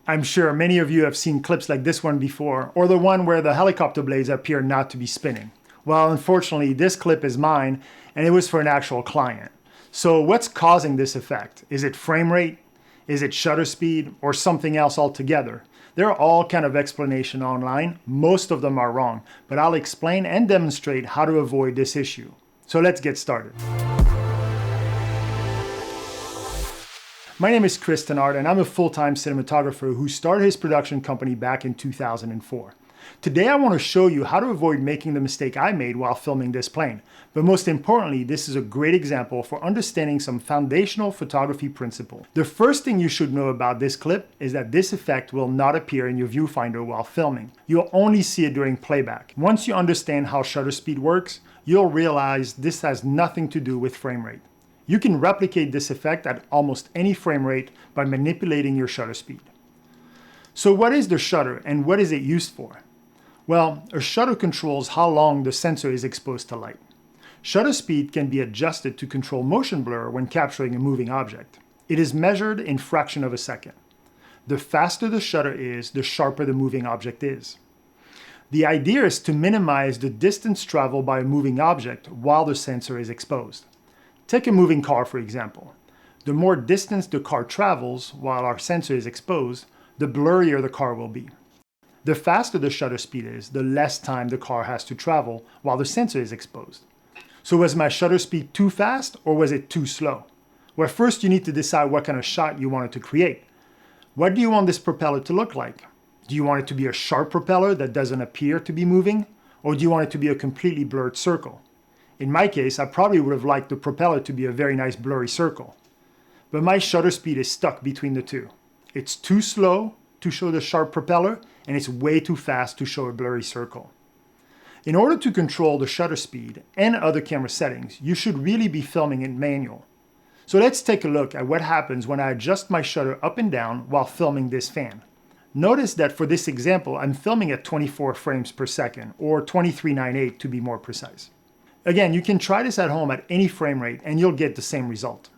I'm sure many of you have seen clips like this one before, or the one where the helicopter blades appear not to be spinning. Well, unfortunately, this clip is mine, and it was for an actual client. So what's causing this effect? Is it frame rate? Is it shutter speed? Or something else altogether? There are all kinds of explanations online. Most of them are wrong, but I'll explain and demonstrate how to avoid this issue. So let's get started. My name is Chris Thenard, and I'm a full-time cinematographer who started his production company back in 2004. Today I want to show you how to avoid making the mistake I made while filming this plane. But most importantly, this is a great example for understanding some foundational photography principles. The first thing you should know about this clip is that this effect will not appear in your viewfinder while filming. You'll only see it during playback. Once you understand how shutter speed works, you'll realize this has nothing to do with frame rate. You can replicate this effect at almost any frame rate by manipulating your shutter speed. So what is the shutter and what is it used for? Well, a shutter controls how long the sensor is exposed to light. Shutter speed can be adjusted to control motion blur when capturing a moving object. It is measured in fraction of a second. The faster the shutter is, the sharper the moving object is. The idea is to minimize the distance traveled by a moving object while the sensor is exposed. Take a moving car, for example. The more distance the car travels while our sensor is exposed, the blurrier the car will be. The faster the shutter speed is, the less time the car has to travel while the sensor is exposed. So was my shutter speed too fast or was it too slow? Well, first you need to decide what kind of shot you wanted to create. What do you want this propeller to look like? Do you want it to be a sharp propeller that doesn't appear to be moving? Or do you want it to be a completely blurred circle? In my case, I probably would have liked the propeller to be a very nice blurry circle. But my shutter speed is stuck between the two. It's too slow to show the sharp propeller, and it's way too fast to show a blurry circle. In order to control the shutter speed and other camera settings, you should really be filming in manual. So let's take a look at what happens when I adjust my shutter up and down while filming this fan. Notice that for this example, I'm filming at 24 frames per second, or 2398 to be more precise. Again, you can try this at home at any frame rate and you'll get the same result.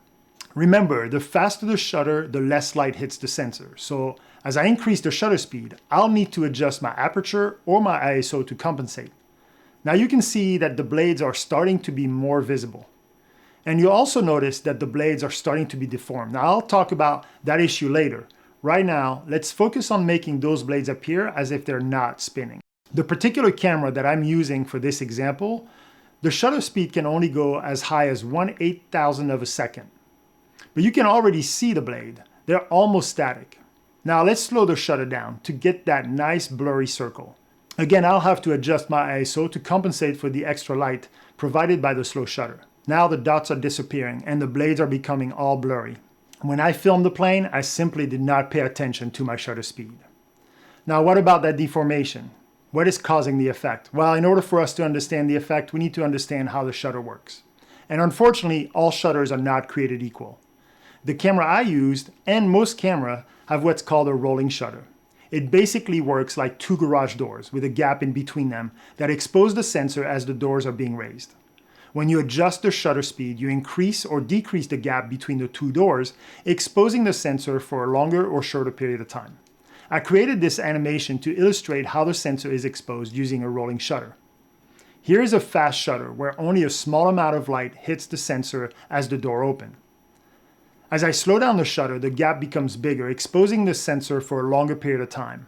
Remember, the faster the shutter, the less light hits the sensor. So as I increase the shutter speed, I'll need to adjust my aperture or my ISO to compensate. Now you can see that the blades are starting to be more visible. And you'll also notice that the blades are starting to be deformed. Now I'll talk about that issue later. Right now, let's focus on making those blades appear as if they're not spinning. The particular camera that I'm using for this example, the shutter speed can only go as high as 1/8,000th of a second. But you can already see the blade. They're almost static. Now let's slow the shutter down to get that nice blurry circle. Again, I'll have to adjust my ISO to compensate for the extra light provided by the slow shutter. Now the dots are disappearing and the blades are becoming all blurry. When I filmed the plane, I simply did not pay attention to my shutter speed. Now what about that deformation? What is causing the effect? Well, in order for us to understand the effect, we need to understand how the shutter works. And unfortunately, all shutters are not created equal. The camera I used, and most cameras, have what's called a rolling shutter. It basically works like two garage doors with a gap in between them that expose the sensor as the doors are being raised. When you adjust the shutter speed, you increase or decrease the gap between the two doors, exposing the sensor for a longer or shorter period of time. I created this animation to illustrate how the sensor is exposed using a rolling shutter. Here is a fast shutter where only a small amount of light hits the sensor as the door opens. As I slow down the shutter, the gap becomes bigger, exposing the sensor for a longer period of time.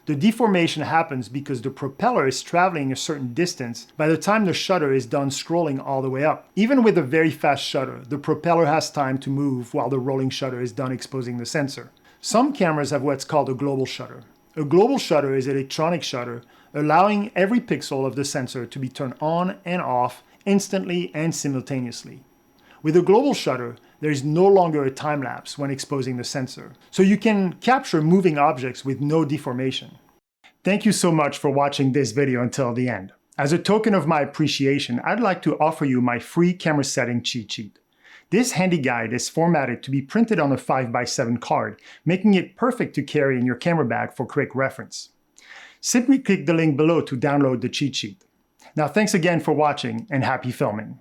The deformation happens because the propeller is traveling a certain distance by the time the shutter is done scrolling all the way up. Even with a very fast shutter, the propeller has time to move while the rolling shutter is done exposing the sensor. Some cameras have what's called a global shutter. A global shutter is an electronic shutter, allowing every pixel of the sensor to be turned on and off instantly and simultaneously. With a global shutter, there is no longer a time lapse when exposing the sensor, so you can capture moving objects with no deformation. Thank you so much for watching this video until the end. As a token of my appreciation, I'd like to offer you my free camera setting cheat sheet. This handy guide is formatted to be printed on a 5x7 card, making it perfect to carry in your camera bag for quick reference. Simply click the link below to download the cheat sheet. Now thanks again for watching and happy filming.